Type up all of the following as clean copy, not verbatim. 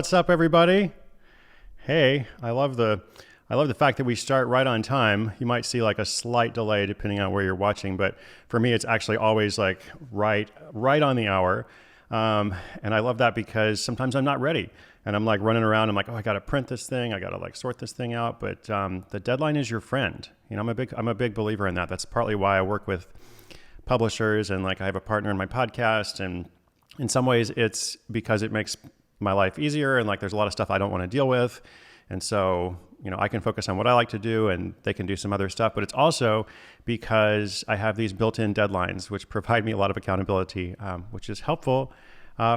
what's up, everybody? Hey, I love the fact that we start right on time. You might see like a slight delay depending on where you're watching, but for me, it's actually always like right on the hour. And I love that because sometimes I'm not ready and I'm like running around. I'm like, oh, I got to print this thing. I got to like sort this thing out. But the deadline is your friend. You know, I'm a big believer in that. That's partly why I work with publishers and like I have a partner in my podcast. And in some ways it's because it makes my life easier. And like, there's a lot of stuff I don't want to deal with. And so, you know, I can focus on what I like to do and they can do some other stuff, but it's also because I have these built-in deadlines, which provide me a lot of accountability, which is helpful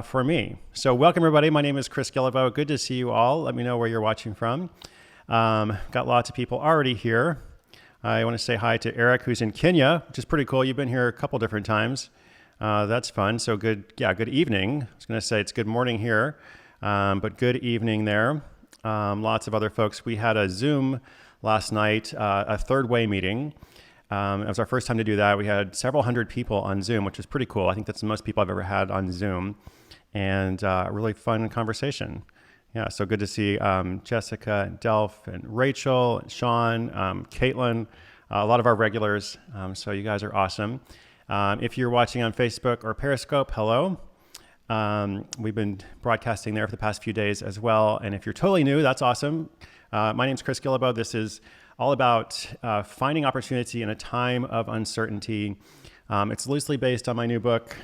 for me. So welcome everybody. My name is Chris Guillebeau. Good to see you all. Let me know where you're watching from. Got lots of people already here. I want to say hi to Eric, who's in Kenya, which is pretty cool. You've been here a couple different times. That's fun. So good evening. I was going to say it's good morning here, but good evening there. Lots of other folks. We had a Zoom last night, a third way meeting. It was our first time to do that. We had several hundred people on Zoom, which is pretty cool. I think that's the most people I've ever had on Zoom, and a really fun conversation. Yeah, so good to see Jessica, and Delph, and Rachel, and Sean, Caitlin, a lot of our regulars. So you guys are awesome. If you're watching on Facebook or Periscope, hello. We've been broadcasting there for the past few days as well. And if you're totally new, that's awesome. My name's Chris Guillebeau. This is all about finding opportunity in a time of uncertainty. It's loosely based on my new book.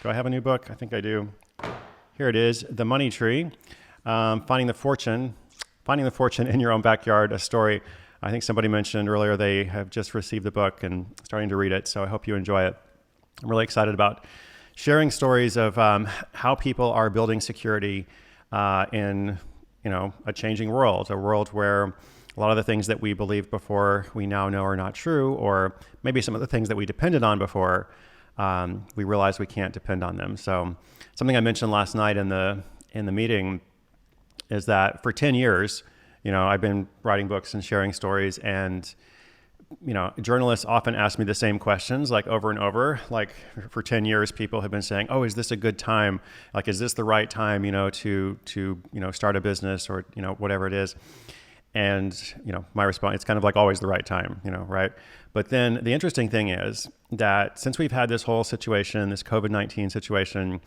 Do I have a new book? I think I do. Here it is, The Money Tree, Finding the Fortune in Your Own Backyard, a story. I think somebody mentioned earlier they have just received the book and starting to read it. So I hope you enjoy it. I'm really excited about sharing stories of how people are building security in, a changing world, a world where a lot of the things that we believed before we now know are not true, or maybe some of the things that we depended on before, we realize we can't depend on them. So something I mentioned last night in the meeting is that for 10 years, I've been writing books and sharing stories, and journalists often ask me the same questions, like over and over. Like for 10 years, people have been saying, "Oh, is this a good time? Like, is this the right time, to start a business or, whatever it is?" And, my response, it's kind of like always the right time, right? But then the interesting thing is that since we've had this whole situation, this COVID-19 situation,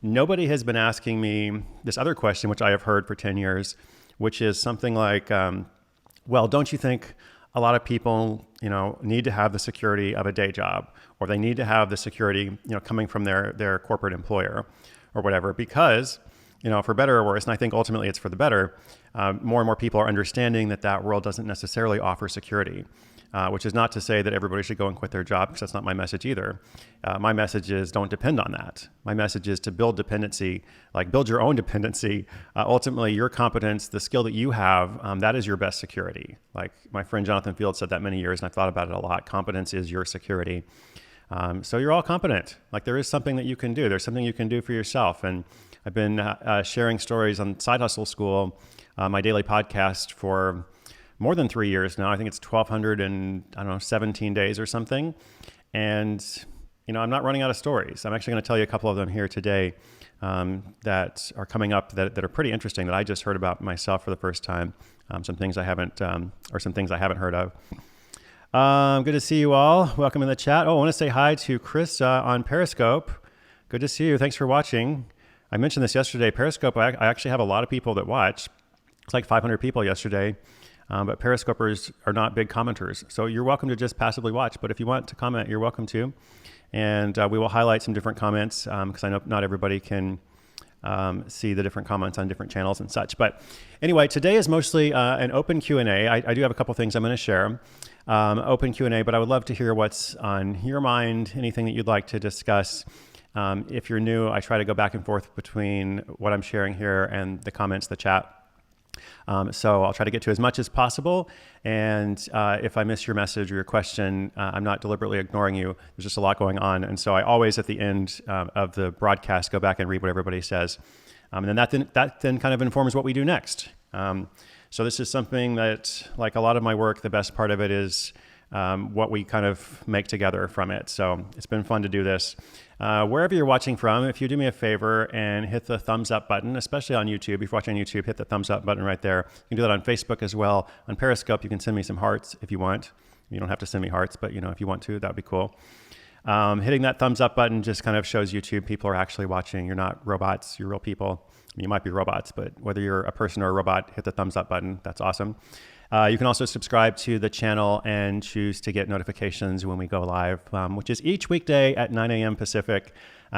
nobody has been asking me this other question, which I have heard for 10 years, which is something like, well, don't you think a lot of people, need to have the security of a day job, or they need to have the security, coming from their corporate employer or whatever, because, for better or worse, and I think ultimately it's for the better, more and more people are understanding that world doesn't necessarily offer security, which is not to say that everybody should go and quit their job, because that's not my message either. My message is don't depend on that. My message is to build dependency, like build your own dependency. Ultimately, your competence, the skill that you have, that is your best security. Like my friend Jonathan Field said that many years, and I've thought about it a lot. Competence is your security. So you're all competent. Like there is something that you can do. There's something you can do for yourself. And I've been sharing stories on Side Hustle School, my daily podcast, for more than 3 years now. I think it's 1,217 days or something. And, I'm not running out of stories. I'm actually going to tell you a couple of them here today that are coming up that are pretty interesting, that I just heard about myself for the first time. Some things I haven't heard of. Good to see you all. Welcome in the chat. Oh, I want to say hi to Chris on Periscope. Good to see you. Thanks for watching. I mentioned this yesterday. Periscope, I actually have a lot of people that watch. It's like 500 people yesterday. But Periscopers are not big commenters. So you're welcome to just passively watch. But if you want to comment, you're welcome to. And we will highlight some different comments because I know not everybody can see the different comments on different channels and such. But anyway, today is mostly an open Q&A. I do have a couple things I'm going to share. Open Q&A, but I would love to hear what's on your mind, anything that you'd like to discuss. If you're new, I try to go back and forth between what I'm sharing here and the comments, the chat. So I'll try to get to as much as possible. And if I miss your message or your question, I'm not deliberately ignoring you. There's just a lot going on. And so I always, at the end of the broadcast, go back and read what everybody says. And then that then kind of informs what we do next. So this is something that, like a lot of my work, the best part of it is what we kind of make together from it. So it's been fun to do this. Wherever you're watching from, if you do me a favor and hit the thumbs up button, especially on YouTube, if you're watching on YouTube, hit the thumbs up button right there. You can do that on Facebook as well. On Periscope, you can send me some hearts if you want. You don't have to send me hearts, but if you want to, that would be cool. Hitting that thumbs up button just kind of shows YouTube people are actually watching. You're not robots, you're real people. I mean, you might be robots, but whether you're a person or a robot, hit the thumbs up button. That's awesome. You can also subscribe to the channel and choose to get notifications when we go live, which is each weekday at 9 a.m. Pacific.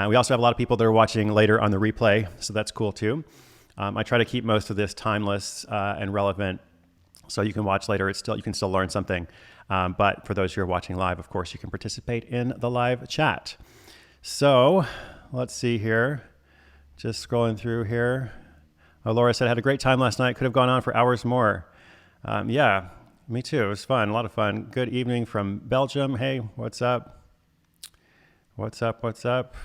We also have a lot of people that are watching later on the replay, so that's cool too. I try to keep most of this timeless and relevant, so you can watch later. You can still learn something. But for those who are watching live, of course, you can participate in the live chat. So let's see here. Just scrolling through here. Oh, Laura said, had a great time last night. Could have gone on for hours more. Yeah, me too. It was fun. A lot of fun. Good evening from Belgium. Hey, what's up? What's up? What's up?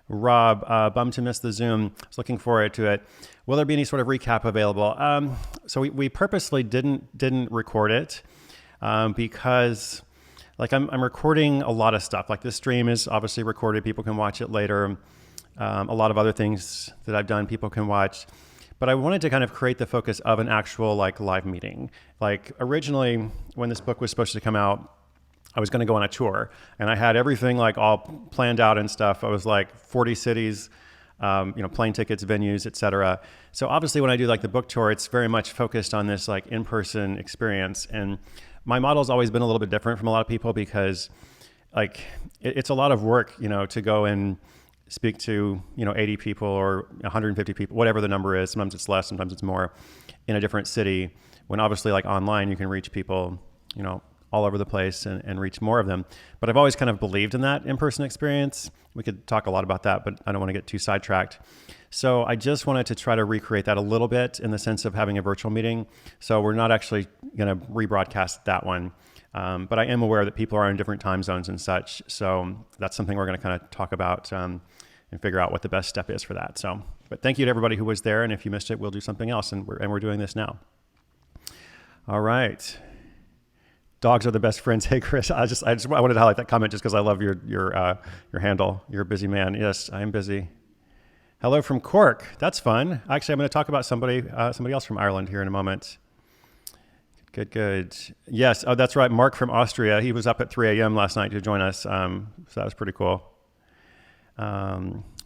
Rob, bummed to miss the Zoom. I was looking forward to it. Will there be any sort of recap available? So we purposely didn't record it because I'm recording a lot of stuff. Like this stream is obviously recorded. People can watch it later. A lot of other things that I've done, people can watch. But I wanted to kind of create the focus of an actual live meeting. Originally, when this book was supposed to come out, I was going to go on a tour, and I had everything all planned out and stuff. I was 40 cities, plane tickets, venues, etc. So obviously, when I do the book tour, it's very much focused on this in-person experience. And my model's always been a little bit different from a lot of people because it's a lot of work, to go and speak to 80 people or 150 people, whatever the number is. Sometimes it's less, sometimes it's more, in a different city. When obviously online, you can reach people all over the place and reach more of them. But I've always kind of believed in that in-person experience. We could talk a lot about that, but I don't want to get too sidetracked. So I just wanted to try to recreate that a little bit in the sense of having a virtual meeting. So we're not actually going to rebroadcast that one. But I am aware that people are in different time zones and such. So that's something we're going to kind of talk about and figure out what the best step is for that. So, but thank you to everybody who was there. And if you missed it, we'll do something else. And we're doing this now. All right. Dogs are the best friends. Hey, Chris, I wanted to highlight that comment just because I love your handle. You're a busy man. Yes, I am busy. Hello from Cork. That's fun. Actually, I'm going to talk about somebody else from Ireland here in a moment. Good. Yes. Oh, that's right. Mark from Austria. He was up at 3 a.m. last night to join us. So that was pretty cool.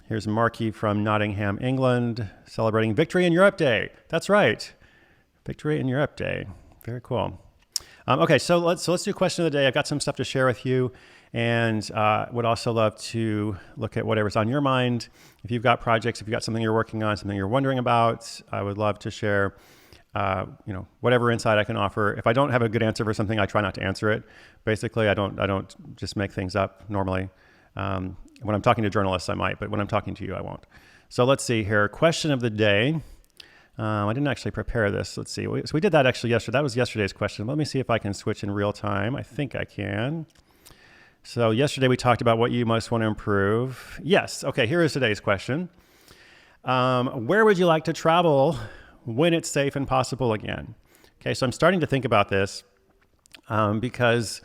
Here's Marky from Nottingham, England, celebrating Victory in Europe Day. That's right. Victory in Europe Day. Very cool. Okay, so let's do question of the day. I've got some stuff to share with you, and would also love to look at whatever's on your mind. If you've got projects, if you've got something you're working on, something you're wondering about, I would love to share whatever insight I can offer. If I don't have a good answer for something, I try not to answer it. Basically, I don't just make things up normally. When I'm talking to journalists, I might, but when I'm talking to you, I won't. So let's see here. Question of the day. I didn't actually prepare this. Let's see. So we did that actually yesterday. That was yesterday's question. Let me see if I can switch in real time. I think I can. So yesterday we talked about what you most want to improve. Yes. Okay. Here is today's question. Where would you like to travel when it's safe and possible again? Okay. So I'm starting to think about this because,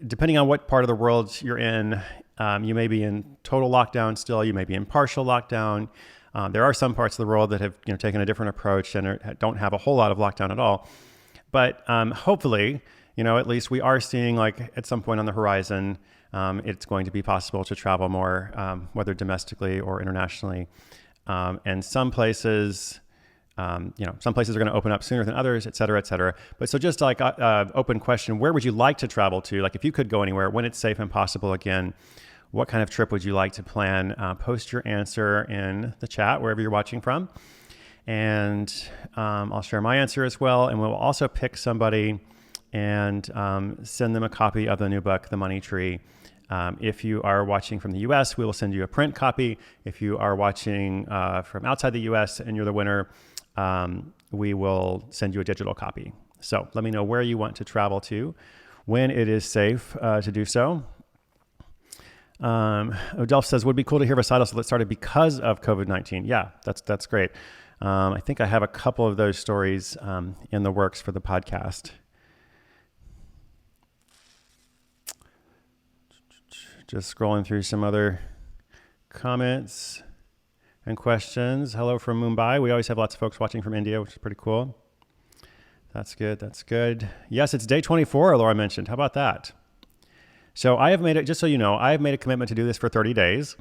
depending on what part of the world you're in, you may be in total lockdown still. You may be in partial lockdown. There are some parts of the world that have taken a different approach and don't have a whole lot of lockdown at all. But hopefully, at least we are seeing at some point on the horizon, it's going to be possible to travel more, whether domestically or internationally. And some places, some places are going to open up sooner than others, et cetera, et cetera. But so just open question, where would you like to travel to? If you could go anywhere, when it's safe and possible again, what kind of trip would you like to plan? Post your answer in the chat, wherever you're watching from. And I'll share my answer as well. And we'll also pick somebody and send them a copy of the new book, The Money Tree. If you are watching from the US, we will send you a print copy. If you are watching from outside the US and you're the winner, we will send you a digital copy. So let me know where you want to travel to, when it is safe to do so. Odelf says, would be cool to hear recitals that started because of COVID-19. Yeah, that's great. I think I have a couple of those stories in the works for the podcast. Just scrolling through some other comments and questions. Hello from Mumbai. We always have lots of folks watching from India, which is pretty cool. That's good. That's good. Yes, it's day 24, Laura mentioned. How about that? So I have made it, just so you know, I have made a commitment to do this for 30 days.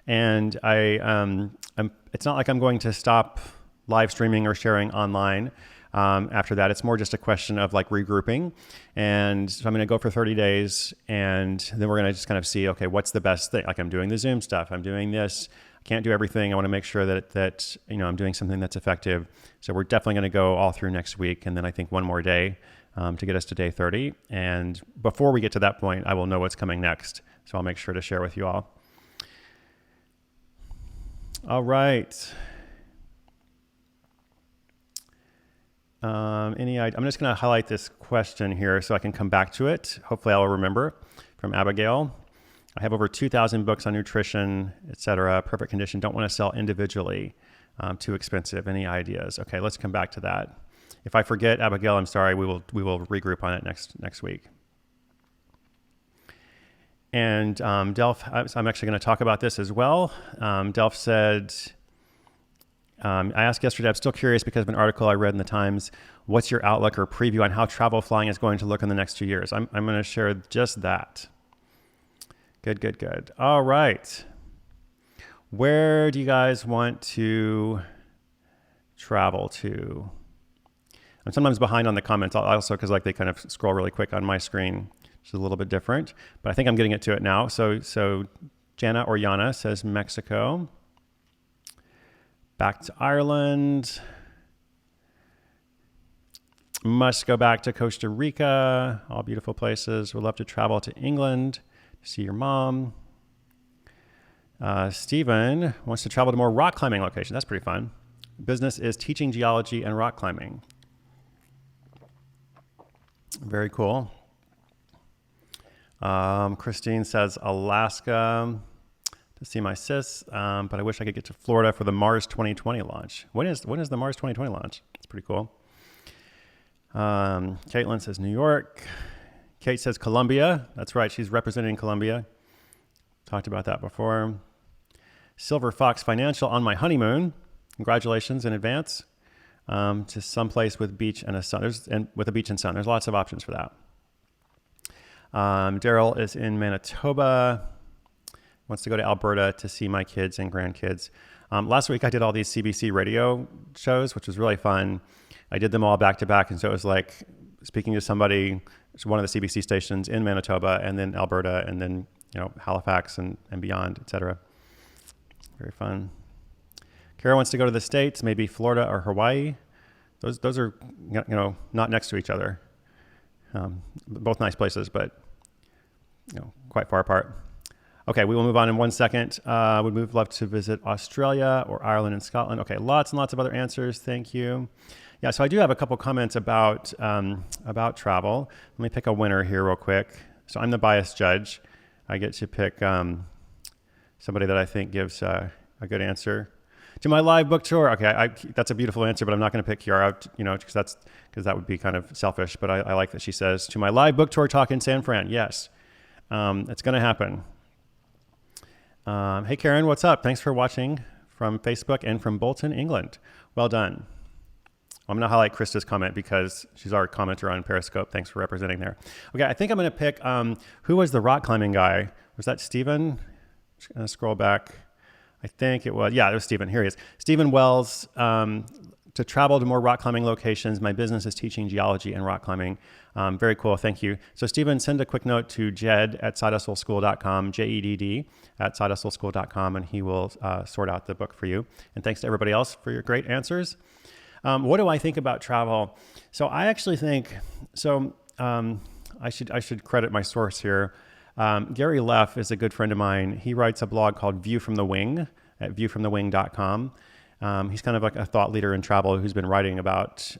And it's not like I'm going to stop live streaming or sharing online. After that, it's more just a question of like regrouping. And so I'm going to go for 30 days and then we're going to just kind of see, okay, what's the best thing? Like I'm doing the Zoom stuff. I'm doing this. I can't do everything. I want to make sure that I'm doing something that's effective. So we're definitely going to go all through next week. And then I think one more day to get us to day 30. And before we get to that point, I will know what's coming next. So I'll make sure to share with you all. All right. I'm just going to highlight this question here so I can come back to it. Hopefully I'll remember, from Abigail. I have over 2,000 books on nutrition, etc. Perfect condition. Don't want to sell individually. Too expensive. Any ideas? Okay, let's come back to that. If I forget, Abigail, I'm sorry. We will regroup on it next week. And Delph, I'm actually going to talk about this as well. Delph said, I asked yesterday, I'm still curious because of an article I read in the Times. What's your outlook or preview on how travel flying is going to look in the next 2 years? I'm going to share just that. Good. All right. Where do you guys want to travel to? I'm sometimes behind on the comments also because like they kind of scroll really quick on my screen, which is a little bit different, but I think I'm getting it to it now. So Jana or Yana says Mexico. Back to Ireland. Must go back to Costa Rica. All beautiful places. Would love to travel to England to see your mom. Stephen wants to travel to more rock climbing locations. That's pretty fun. Business is teaching geology and rock climbing. Very cool. Christine says Alaska to see my sis, but I wish I could get to Florida for the Mars 2020 launch. When is the Mars 2020 launch? It's pretty cool. Caitlin says New York. Kate says Colombia. That's right. She's representing Colombia. Talked about that before. Silver Fox Financial on my honeymoon. Congratulations in advance. To someplace with beach and a sun. With a beach and sun. There's lots of options for that. Daryl is in Manitoba. Wants to go to Alberta to see my kids and grandkids. Last week I did all these CBC radio shows, which was really fun. I did them all back to back. And so it was like speaking to somebody, one of the CBC stations in Manitoba and then Alberta and then, Halifax and beyond, et cetera. Very fun. Kara wants to go to the States, maybe Florida or Hawaii. Those are, not next to each other. Both nice places, but, quite far apart. Okay, we will move on in 1 second. Would love to visit Australia or Ireland and Scotland. Okay, lots and lots of other answers. Thank you. Yeah, so I do have a couple comments about travel. Let me pick a winner here real quick. So I'm the biased judge. I get to pick somebody that I think gives a good answer. To my live book tour. Okay, that's a beautiful answer, but I'm not going to pick Kiara, because that would be kind of selfish. But I like that she says, to my live book tour talk in San Fran. Yes, it's going to happen. Hey, Karen, what's up? Thanks for watching from Facebook and from Bolton, England. Well done. I'm going to highlight Krista's comment because she's our commenter on Periscope. Thanks for representing there. Okay, I think I'm going to pick, who was the rock climbing guy? Was that Stephen? Just going to scroll back. I think it was, it was Stephen. Here he is. Stephen Wells, to travel to more rock climbing locations. My business is teaching geology and rock climbing. Very cool. Thank you. So Stephen, send a quick note to Jed at sidehustleschool.com, JEDD at sidehustleschool.com, and he will sort out the book for you. And thanks to everybody else for your great answers. What do I think about travel? So I actually think, I should credit my source here. Gary Leff is a good friend of mine. He writes a blog called View from the Wing at viewfromthewing.com. He's kind of like a thought leader in travel who's been writing about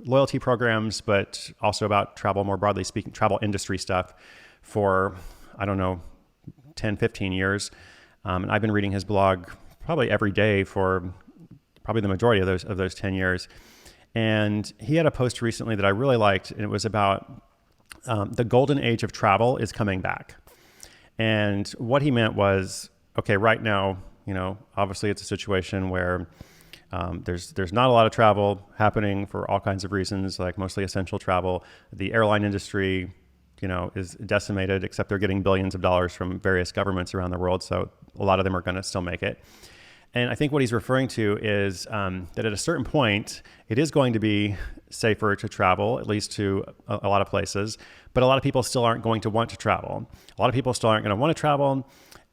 loyalty programs, but also about travel, more broadly speaking, travel industry stuff for, 10, 15 years. And I've been reading his blog probably every day for probably the majority of those 10 years. And he had a post recently that I really liked, and it was about the golden age of travel is coming back. And what he meant was, okay, right now, obviously it's a situation where there's not a lot of travel happening for all kinds of reasons, like mostly essential travel. The airline industry, is decimated, except they're getting billions of dollars from various governments around the world. So a lot of them are going to still make it. And I think what he's referring to is that at a certain point, it is going to be safer to travel, at least to a lot of places. But a lot of people still aren't going to want to travel. A lot of people still aren't going to want to travel.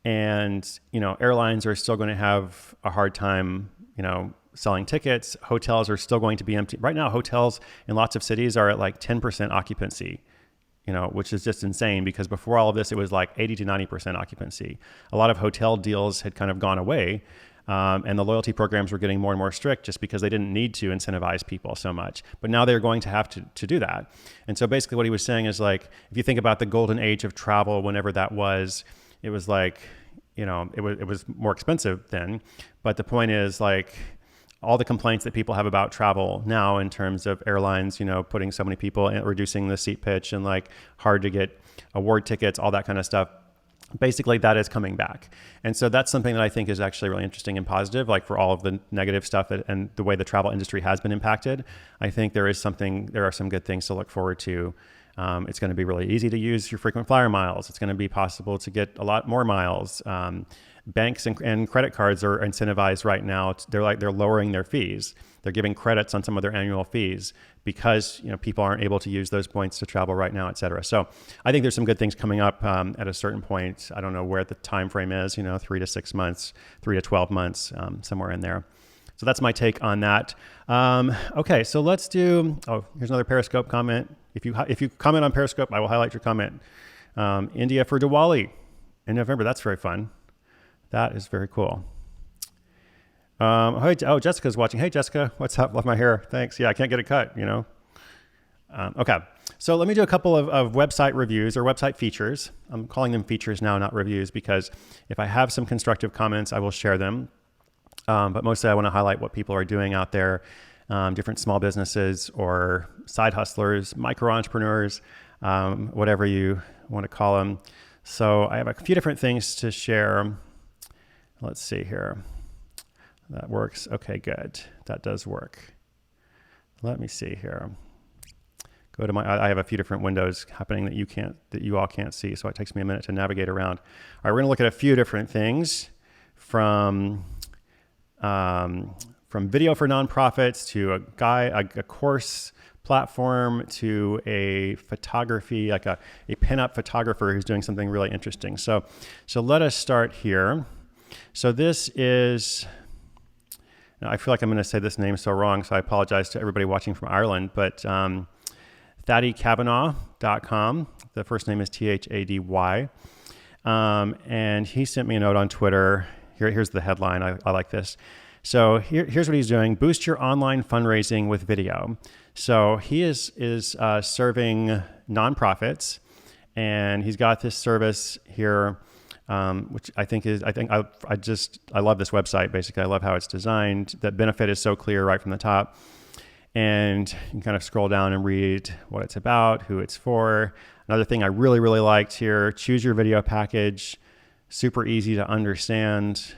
And, airlines are still going to have a hard time, selling tickets. Hotels are still going to be empty. Right now, hotels in lots of cities are at like 10% occupancy, which is just insane, because before all of this, it was like 80 to 90% occupancy. A lot of hotel deals had kind of gone away. And the loyalty programs were getting more and more strict just because they didn't need to incentivize people so much. But now they're going to have to do that. And so basically what he was saying is, like, if you think about the golden age of travel, whenever that was, it was like, it was more expensive then. But the point is, like, all the complaints that people have about travel now in terms of airlines, putting so many people and reducing the seat pitch and like hard to get award tickets, all that kind of stuff. Basically, that is coming back. And so that's something that I think is actually really interesting and positive, like for all of the negative stuff and the way the travel industry has been impacted. I think there are some good things to look forward to. It's going to be really easy to use your frequent flyer miles. It's going to be possible to get a lot more miles. Banks and credit cards are incentivized right now. They're lowering their fees. They're giving credits on some of their annual fees because people aren't able to use those points to travel right now, et cetera. So I think there's some good things coming up at a certain point. I don't know where the time frame is, 3 to 6 months, 3 to 12 months, somewhere in there. So that's my take on that. Okay, so let's do. Oh, here's another Periscope comment. If you comment on Periscope, I will highlight your comment. India for Diwali in November. That's very fun. That is very cool. Jessica's watching. Hey, Jessica, what's up? Love my hair. Thanks. Yeah, I can't get it cut, Okay, so let me do a couple of website reviews or website features. I'm calling them features now, not reviews, because if I have some constructive comments, I will share them. But mostly I want to highlight what people are doing out there, different small businesses or side hustlers, micro entrepreneurs, whatever you want to call them. So I have a few different things to share. Let's see here. That works. Okay, good. That does work. Let me see here. Go to I have a few different windows happening that you all can't see. So it takes me a minute to navigate around. All right, we're going to look at a few different things from video for nonprofits to a course platform to a photography, like a pinup photographer who's doing something really interesting. So let us start here. So this is, I feel like I'm going to say this name so wrong, so I apologize to everybody watching from Ireland, but ThaddyKavanaugh.com. The first name is Thady. And he sent me a note on Twitter. Here's the headline. I like this. So here's what he's doing. Boost your online fundraising with video. So he is serving nonprofits, and he's got this service here, which I love this website. Basically, I love how it's designed. The benefit is so clear right from the top. And you can kind of scroll down and read what it's about, who it's for. Another thing I really, really liked here, choose your video package. Super easy to understand.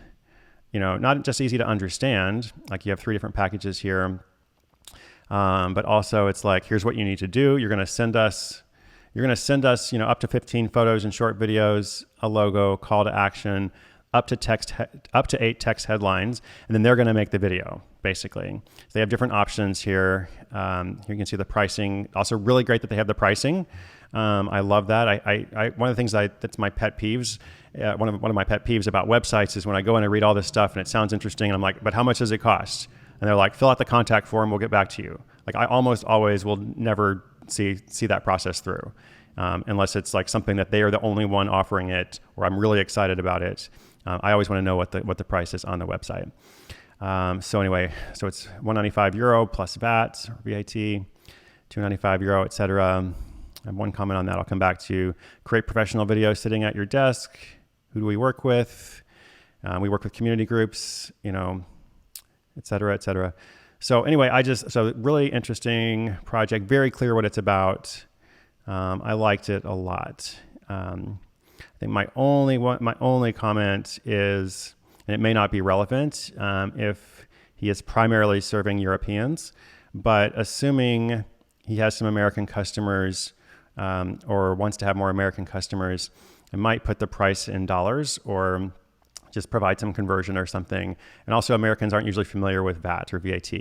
Not just easy to understand, like you have 3 different packages here, but also it's like, here's what you need to do. You're going to send us, up to 15 photos and short videos, a logo, call to action, up to 8 text headlines, and then they're going to make the video, basically. So they have different options here. Here you can see the pricing. Also really great that they have the pricing. I love that. One of the things that's my pet peeves. One of my pet peeves about websites is when I go in and read all this stuff and it sounds interesting and I'm like, but how much does it cost? And they're like, fill out the contact form, we'll get back to you. Like I almost always will never see that process through, unless it's like something that they are the only one offering it or I'm really excited about it. I always want to know what the price is on the website. So anyway, it's €195 plus VAT, or VAT, €295, etc. I have one comment on that. I'll come back to. Create professional videos sitting at your desk. Who do we work with? We work with community groups, et cetera, et cetera. So anyway, really interesting project. Very clear what it's about. I liked it a lot. I think my only comment is, and it may not be relevant if he is primarily serving Europeans, but assuming he has some American customers or wants to have more American customers, I might put the price in dollars or just provide some conversion or something. And also Americans aren't usually familiar with VAT or VAT,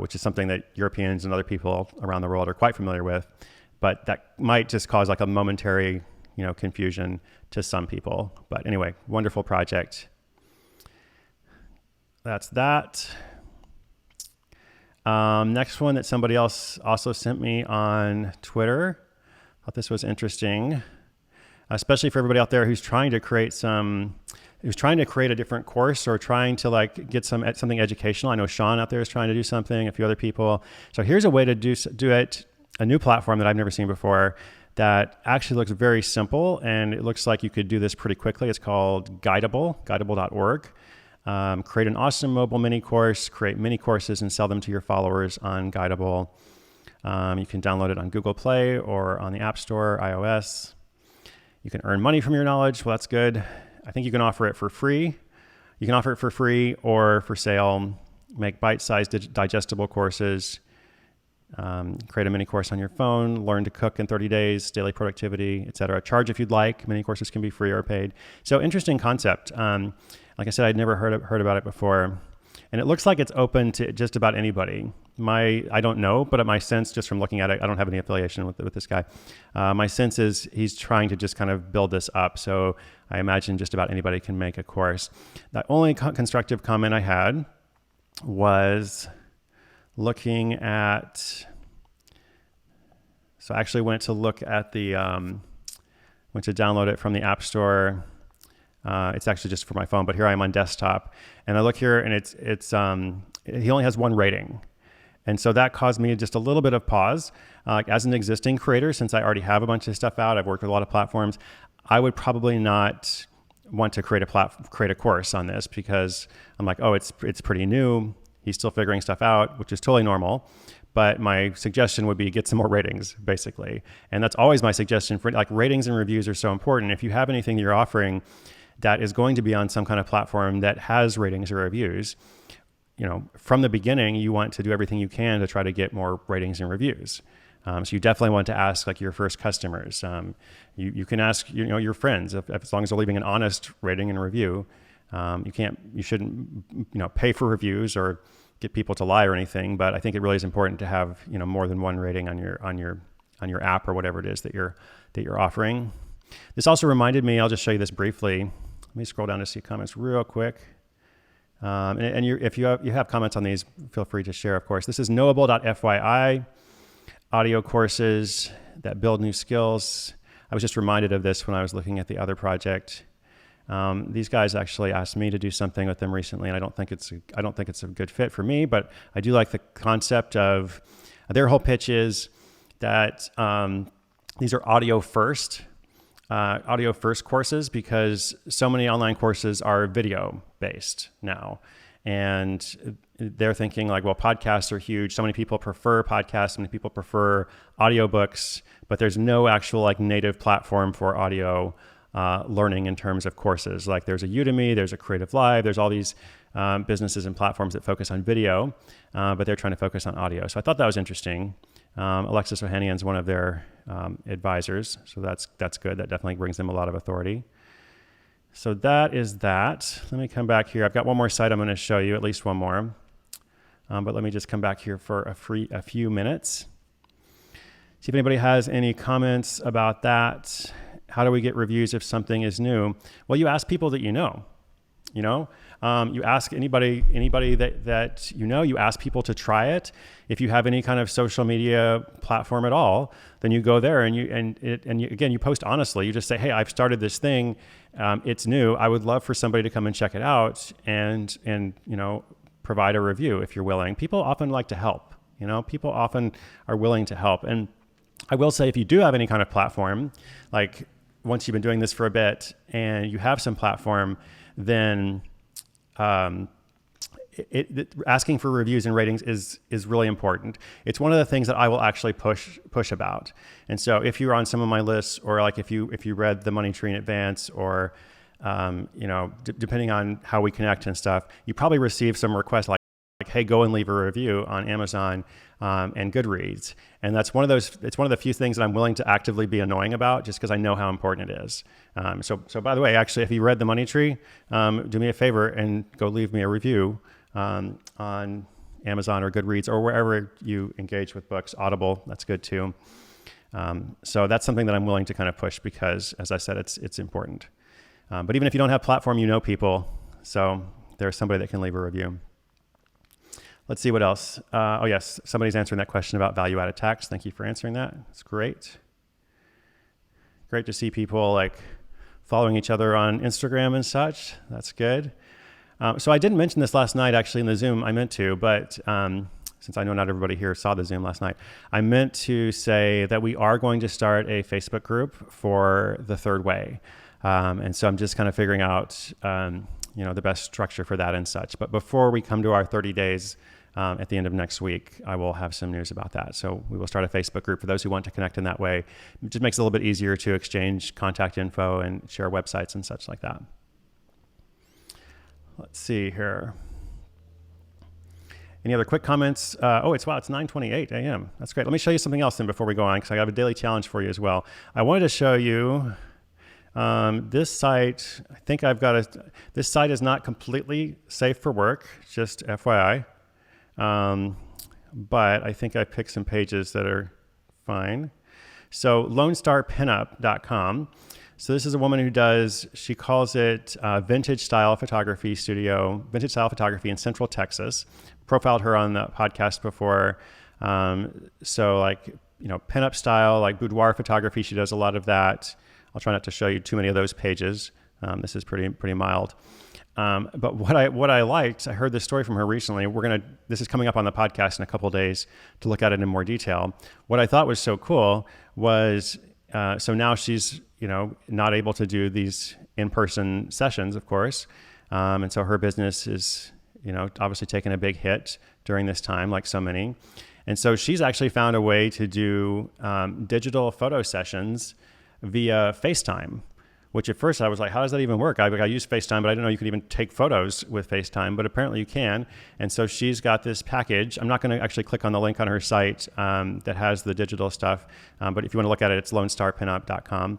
which is something that Europeans and other people around the world are quite familiar with. But that might just cause like a momentary, confusion to some people. But anyway, wonderful project. That's that. Next one that somebody else also sent me on Twitter. Thought this was interesting, especially for everybody out there who's trying to create a different course or trying to get something educational. I know Sean out there is trying to do something, a few other people. So here's a way to do it, a new platform that I've never seen before that actually looks very simple, and it looks like you could do this pretty quickly. It's called Guidable, guidable.org. Create an awesome mobile mini course, create mini courses and sell them to your followers on Guidable. You can download it on Google Play or on the App Store, iOS. You can earn money from your knowledge. Well, that's good. I think you can offer it for free. You can offer it for free or for sale. Make bite-sized digestible courses. Create a mini course on your phone. Learn to cook in 30 days, daily productivity, etc. Charge if you'd like. Mini courses can be free or paid. So interesting concept. Like I said, I'd never heard about it before. And it looks like it's open to just about anybody. I don't know, but my sense just from looking at it, I don't have any affiliation with this guy. My sense is he's trying to just kind of build this up. So I imagine just about anybody can make a course. The only constructive comment I had was looking at, so I actually went to look at went to download it from the App Store. It's actually just for my phone, but here I am on desktop, and I look here, and he only has one rating, and so that caused me just a little bit of pause. As an existing creator, since I already have a bunch of stuff out, I've worked with a lot of platforms. I would probably not want to create a course on this because I'm like, oh, it's pretty new. He's still figuring stuff out, which is totally normal. But my suggestion would be get some more ratings, basically, and that's always my suggestion for ratings and reviews are so important. If you have anything that you're offering that is going to be on some kind of platform that has ratings or reviews, from the beginning, you want to do everything you can to try to get more ratings and reviews. So you definitely want to ask your first customers. You can ask your friends as long as they're leaving an honest rating and review. You shouldn't pay for reviews or get people to lie or anything. But I think it really is important to have more than one rating on your app or whatever it is that you're offering. This also reminded me. I'll just show you this briefly. Let me scroll down to see comments real quick. If you have comments on these, feel free to share, of course. This is knowable.fyi, audio courses that build new skills. I was just reminded of this when I was looking at the other project. These guys actually asked me to do something with them recently, and I don't think it's a good fit for me, but I do like the concept of their whole pitch is that these are audio first courses because so many online courses are video based now. And they're thinking podcasts are huge. So many people prefer podcasts. So many people prefer audiobooks, but there's no actual native platform for audio learning in terms of courses. There's a Udemy, there's a Creative Live, there's all these businesses and platforms that focus on video, but they're trying to focus on audio. So I thought that was interesting. Alexis Ohanian's one of their advisors, so that's good. That definitely brings them a lot of authority. So that is that. Let me come back here. I've got one more site I'm going to show you, at least one more. But let me just come back here for a few minutes. See if anybody has any comments about that. How do we get reviews if something is new? Well, you ask people that you know. You ask anybody that you ask people to try it. If you have any kind of social media platform at all, then you go there and you post honestly. You just say, hey, I've started this thing. It's new. I would love for somebody to come and check it out and provide a review if you're willing. People often like to help. People often are willing to help. And I will say, if you do have any kind of platform, once you've been doing this for a bit and you have some platform, then asking for reviews and ratings is really important. It's one of the things that I will actually push about. And so if you're on some of my lists, or like if you read The Money Tree in advance, or depending on how we connect and stuff, you probably receive some requests like, hey, go and leave a review on Amazon and Goodreads. And that's one of those. It's one of the few things that I'm willing to actively be annoying about, just because I know how important it is. So by the way, actually, if you read The Money Tree, do me a favor and go leave me a review on Amazon or Goodreads or wherever you engage with books. Audible, that's good too. So that's something that I'm willing to kind of push because, as I said, it's important. But even if you don't have platform, you know people. So there's somebody that can leave a review. Let's see what else. Oh yes, somebody's answering that question about value-added tax. Thank you for answering that. It's great. Great to see people like following each other on Instagram and such. That's good. So I didn't mention this last night actually in the Zoom. I meant to, but since I know not everybody here saw the Zoom last night, I meant to say that we are going to start a Facebook group for The Third Way. And so I'm just kind of figuring out, the best structure for that and such. But before we come to our 30 days at the end of next week, I will have some news about that. So we will start a Facebook group for those who want to connect in that way. It just makes it a little bit easier to exchange contact info and share websites and such like that. Let's see here. Any other quick comments? It's 9:28 a.m. That's great. Let me show you something else then before we go on, because I have a daily challenge for you as well. I wanted to show you this site. I think this site is not completely safe for work, just FYI. But I think I picked some pages that are fine. So LoneStarPinup.com. So this is a woman who she calls it vintage style photography studio, vintage style photography in Central Texas. Profiled her on the podcast before. So pinup style, like boudoir photography. She does a lot of that. I'll try not to show you too many of those pages. This is pretty mild. But what I liked, I heard this story from her recently. This is coming up on the podcast in a couple of days to look at it in more detail. What I thought was so cool was, so now she's, not able to do these in-person sessions, of course. And so her business is, obviously taking a big hit during this time, like so many. And so she's actually found a way to do digital photo sessions via FaceTime, which at first I was like, how does that even work? I use FaceTime, but I didn't know you could even take photos with FaceTime, but apparently you can. And so she's got this package. I'm not going to actually click on the link on her site that has the digital stuff, but if you want to look at it, it's LoneStarPinup.com.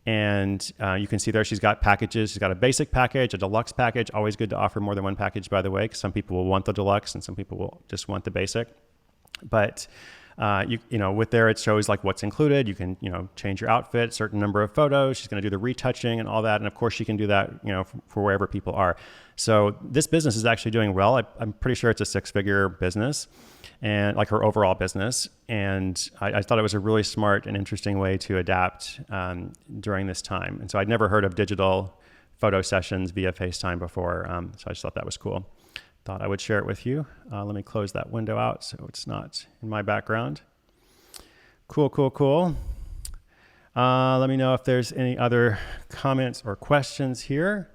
And you can see there she's got packages. She's got a basic package, a deluxe package. Always good to offer more than one package, by the way, because some people will want the deluxe and some people will just want the basic. But with there, it shows like what's included. You can, change your outfit, certain number of photos. She's going to do the retouching and all that. And of course she can do that, for wherever people are. So this business is actually doing well. I'm pretty sure it's a 6-figure business, and like her overall business. And I thought it was a really smart and interesting way to adapt during this time. And so I'd never heard of digital photo sessions via FaceTime before. So I just thought that was cool. Thought I would share it with you. Let me close that window out so it's not in my background. Cool. Let me know if there's any other comments or questions here.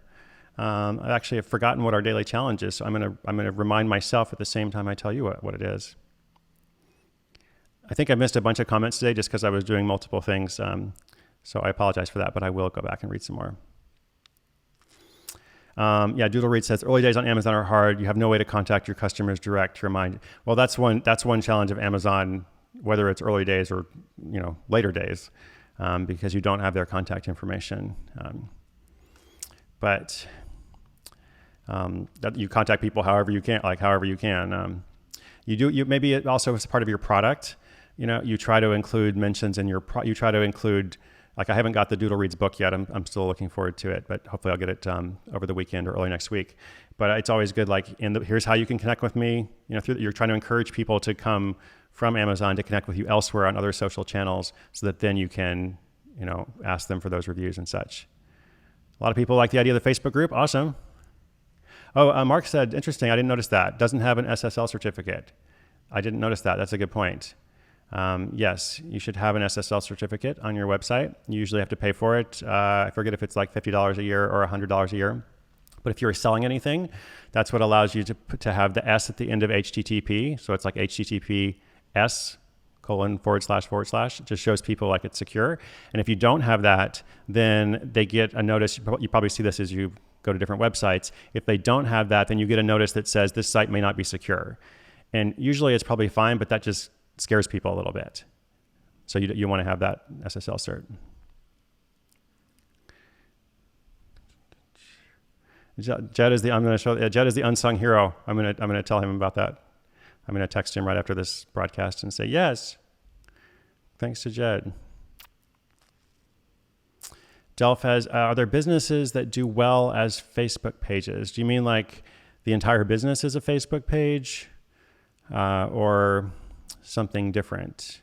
I actually have forgotten what our daily challenge is, so I'm gonna remind myself at the same time I tell you what it is. I think I missed a bunch of comments today just because I was doing multiple things, so I apologize for that, but I will go back and read some more. Doodle Reed says early days on Amazon are hard. You have no way to contact your customers direct to remind. Well, that's one challenge of Amazon, whether it's early days or later days, because you don't have their contact information. But that you contact people however you can. You maybe it also is part of your product. You try to include mentions in you try to include. Like I haven't got the Doodle Reads book yet. I'm still looking forward to it, but hopefully I'll get it over the weekend or early next week. But it's always good. Like here's how you can connect with me. You're trying to encourage people to come from Amazon to connect with you elsewhere on other social channels, so that then you can ask them for those reviews and such. A lot of people like the idea of the Facebook group. Awesome. Oh, Mark said, interesting. I didn't notice that. Doesn't have an SSL certificate. I didn't notice that. That's a good point. Yes, you should have an SSL certificate on your website. You usually have to pay for it. I forget if it's like $50 a year or $100 a year. But if you're selling anything, that's what allows you to have the S at the end of HTTP. So it's like HTTPS ://. It just shows people like it's secure. And if you don't have that, then they get a notice. You probably see this as you go to different websites. If they don't have that, then you get a notice that says this site may not be secure. And usually it's probably fine, but that just scares people a little bit. So you want to have that SSL cert. Jed is the unsung hero. I'm gonna tell him about that. I'm gonna text him right after this broadcast and say yes. Thanks to Jed. Delph has, are there businesses that do well as Facebook pages? Do you mean like the entire business is a Facebook page, or something different?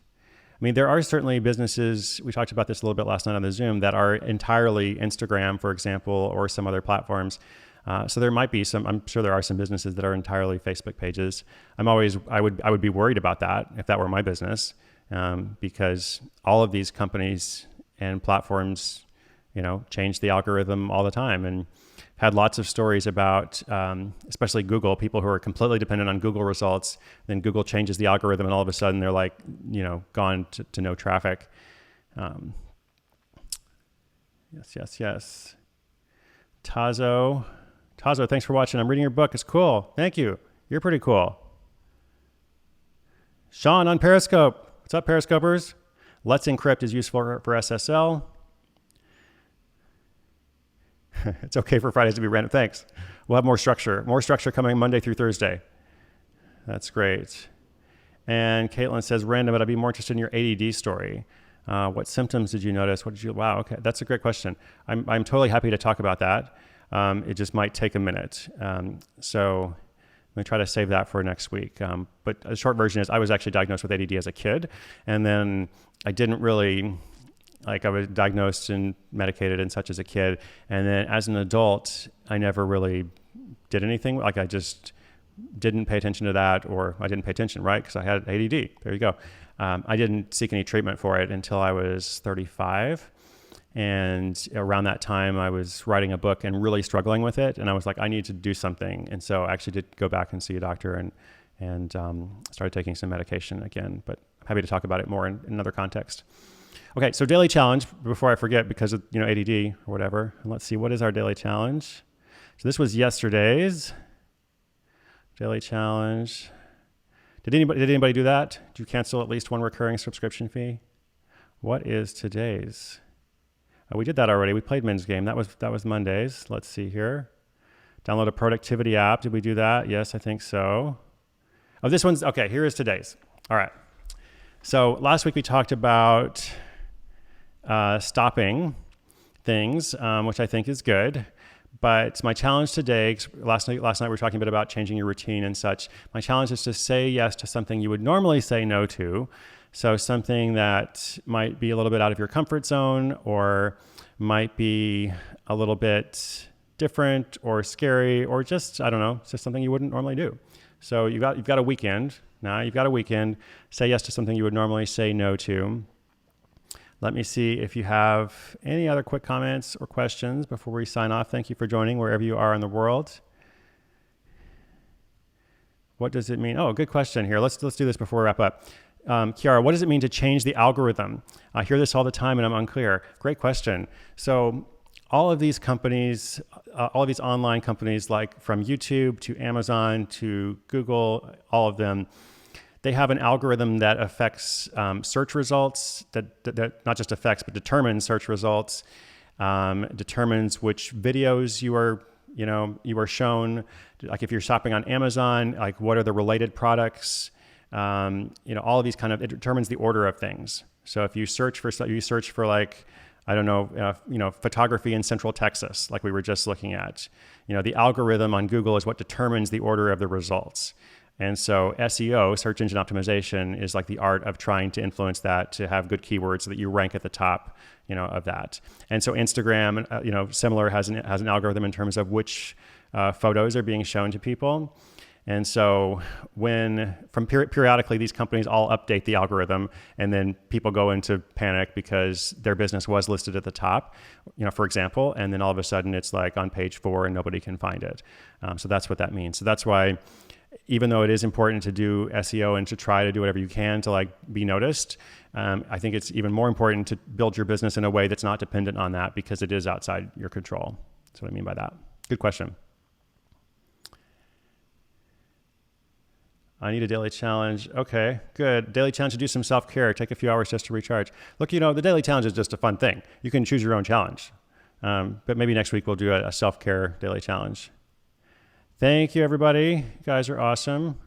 I mean, there are certainly businesses, we talked about this a little bit last night on the Zoom, that are entirely Instagram, for example, or some other platforms. So there might be some, I'm sure there are some businesses that are entirely Facebook pages. I would be worried about that if that were my business, because all of these companies and platforms, change the algorithm all the time, and had lots of stories about, especially Google, people who are completely dependent on Google results. Then Google changes the algorithm, and all of a sudden they're like, gone to no traffic. Yes. Tazo, thanks for watching. I'm reading your book. It's cool. Thank you. You're pretty cool. Sean on Periscope. What's up, Periscopers? Let's Encrypt is useful for SSL. It's okay for Fridays to be random. Thanks. We'll have more structure. More structure coming Monday through Thursday. That's great. And Caitlin says, random, but I'd be more interested in your ADD story. What symptoms did you notice? Wow, okay. That's a great question. I'm totally happy to talk about that. It just might take a minute. So let me try to save that for next week. But the short version is I was actually diagnosed with ADD as a kid. And then I didn't really... I was diagnosed and medicated and such as a kid. And then as an adult, I never really did anything. I just didn't pay attention to that, or I didn't pay attention, right? Because I had ADD. There you go. I didn't seek any treatment for it until I was 35. And around that time, I was writing a book and really struggling with it. And I was like, I need to do something. And so I actually did go back and see a doctor and started taking some medication again. But I'm happy to talk about it more in another context. Okay, so daily challenge, before I forget, because of ADD or whatever. And let's see, what is our daily challenge? So this was yesterday's daily challenge. Did anybody do that? Did you cancel at least one recurring subscription fee? What is today's? Oh, we did that already. We played Men's Game. That was Mondays. Let's see here. Download a productivity app. Did we do that? Yes, I think so. Oh, this one's okay. Here is today's. All right. So last week we talked about stopping things, which I think is good. But my challenge today, last night we were talking a bit about changing your routine and such. My challenge is to say yes to something you would normally say no to. So something that might be a little bit out of your comfort zone, or might be a little bit different or scary, or just, I don't know, it's just something you wouldn't normally do. So you've got a weekend. Now you've got a weekend. Say yes to something you would normally say no to. Let me see if you have any other quick comments or questions before we sign off. Thank you for joining wherever you are in the world. What does it mean? Oh, good question here. Let's do this before we wrap up. Kiara, what does it mean to change the algorithm? I hear this all the time and I'm unclear. Great question. So all of these companies, all of these online companies, like from YouTube to Amazon to Google, all of them, they have an algorithm that affects search results, that not just affects, but determines search results, determines which videos you are shown. Like if you're shopping on Amazon, like what are the related products? All of these it determines the order of things. So if you search for like, I don't know, photography in Central Texas, like we were just looking at, the algorithm on Google is what determines the order of the results. And so SEO, search engine optimization, is like the art of trying to influence that to have good keywords so that you rank at the top, of that. And so Instagram, similar has an algorithm in terms of which photos are being shown to people. And so periodically, these companies all update the algorithm, and then people go into panic because their business was listed at the top, for example, and then all of a sudden it's like on page 4 and nobody can find it. So that's what that means. So that's why, even though it is important to do SEO and to try to do whatever you can to like be noticed, I think it's even more important to build your business in a way that's not dependent on that, because it is outside your control. That's what I mean by that. Good question. I need a daily challenge. Okay, good. Daily challenge to do some self-care. Take a few hours just to recharge. Look, the daily challenge is just a fun thing. You can choose your own challenge. But maybe next week we'll do a self-care daily challenge. Thank you, everybody. You guys are awesome.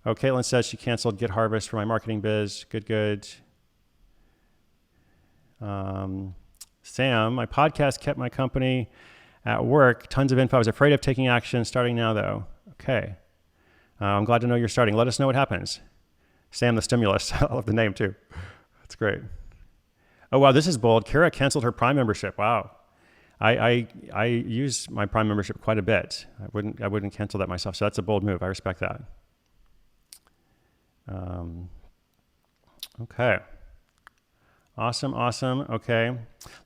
Oh, Caitlin says she canceled Get Harvest for my marketing biz. Good. Sam, my podcast kept my company at work. Tons of info. I was afraid of taking action. Starting now, though. Okay. I'm glad to know you're starting. Let us know what happens. Sam the Stimulus. I love the name too. That's great. Oh, wow. This is bold. Kara canceled her Prime membership. Wow. I use my Prime membership quite a bit. I wouldn't cancel that myself. So that's a bold move. I respect that. Okay. Awesome. Okay.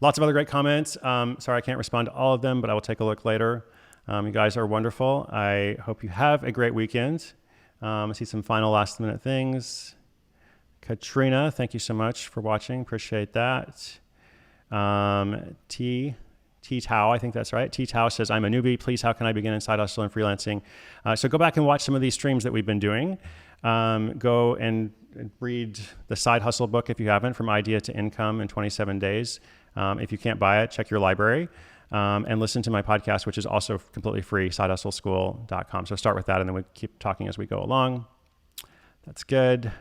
Lots of other great comments. Sorry, I can't respond to all of them, but I will take a look later. You guys are wonderful. I hope you have a great weekend. I see some final last minute things. Katrina, thank you so much for watching. Appreciate that. T Tao, I think that's right. T Tao says, I'm a newbie. Please, how can I begin in side hustle and freelancing? So go back and watch some of these streams that we've been doing. Go and read the Side Hustle book if you haven't, From Idea to Income in 27 Days. If you can't buy it, check your library. And listen to my podcast, which is also completely free, sidehustleschool.com. So start with that, and then we keep talking as we go along. That's good.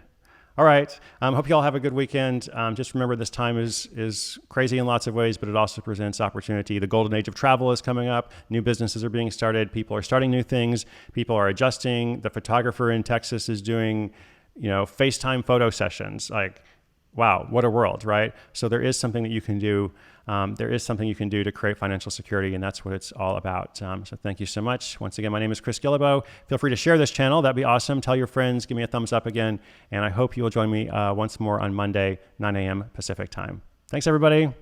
All right. Hope you all have a good weekend. Just remember, this time is crazy in lots of ways, but it also presents opportunity. The golden age of travel is coming up. New businesses are being started. People are starting new things. People are adjusting. The photographer in Texas is doing, FaceTime photo sessions. Like, wow, what a world, right? So there is something that you can do. There is something you can do to create financial security, and that's what it's all about. So thank you so much. Once again, my name is Chris Guillebeau. Feel free to share this channel. That'd be awesome. Tell your friends. Give me a thumbs up again. And I hope you will join me once more on Monday, 9 a.m. Pacific time. Thanks, everybody.